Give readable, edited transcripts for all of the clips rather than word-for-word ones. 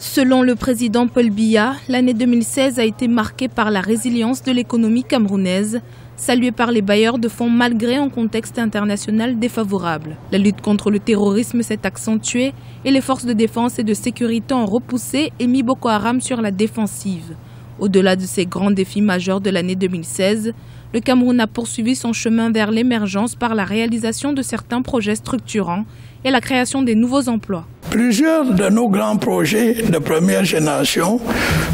Selon le président Paul Biya, l'année 2016 a été marquée par la résilience de l'économie camerounaise, saluée par les bailleurs de fonds malgré un contexte international défavorable. La lutte contre le terrorisme s'est accentuée et les forces de défense et de sécurité ont repoussé et mis Boko Haram sur la défensive. Au-delà de ces grands défis majeurs de l'année 2016, le Cameroun a poursuivi son chemin vers l'émergence par la réalisation de certains projets structurants et la création des nouveaux emplois. Plusieurs de nos grands projets de première génération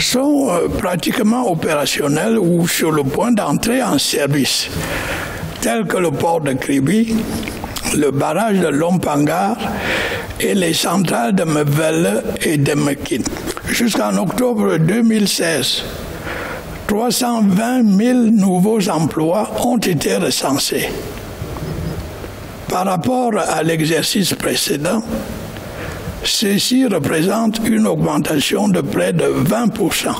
sont pratiquement opérationnels ou sur le point d'entrer en service, tels que le port de Kribi, le barrage de Lompangar et les centrales de Mevelle et de Mekin. Jusqu'en octobre 2016, 320 000 nouveaux emplois ont été recensés. Par rapport à l'exercice précédent, ceci représente une augmentation de près de 20%.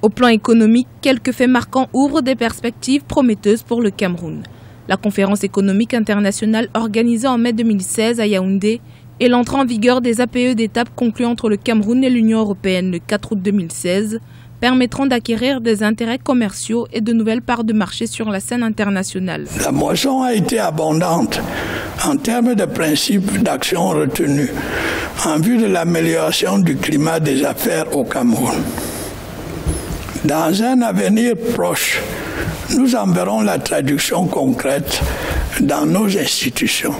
Au plan économique, quelques faits marquants ouvrent des perspectives prometteuses pour le Cameroun. La conférence économique internationale organisée en mai 2016 à Yaoundé et l'entrée en vigueur des APE d'étape conclus entre le Cameroun et l'Union européenne le 4 août 2016 permettront d'acquérir des intérêts commerciaux et de nouvelles parts de marché sur la scène internationale. La moisson a été abondante en termes de principes d'action retenus en vue de l'amélioration du climat des affaires au Cameroun. Dans un avenir proche, nous en verrons la traduction concrète dans nos institutions.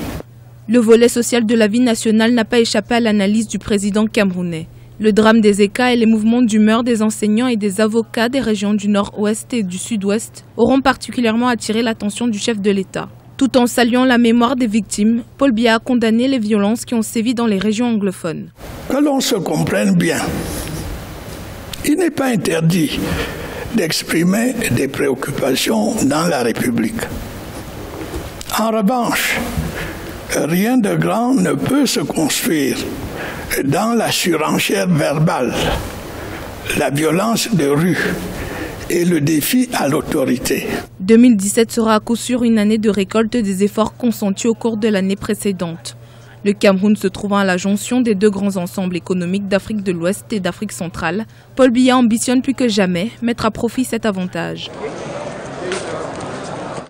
Le volet social de la vie nationale n'a pas échappé à l'analyse du président camerounais. Le drame des ECA et les mouvements d'humeur des enseignants et des avocats des régions du nord-ouest et du sud-ouest auront particulièrement attiré l'attention du chef de l'État. Tout en saluant la mémoire des victimes, Paul Biya a condamné les violences qui ont sévi dans les régions anglophones. Que l'on se comprenne bien, il n'est pas interdit d'exprimer des préoccupations dans la République. En revanche, rien de grand ne peut se construire dans la surenchère verbale, la violence de rue et le défi à l'autorité. 2017 sera à coup sûr une année de récolte des efforts consentis au cours de l'année précédente. Le Cameroun se trouvant à la jonction des deux grands ensembles économiques d'Afrique de l'Ouest et d'Afrique centrale, Paul Biya ambitionne plus que jamais mettre à profit cet avantage.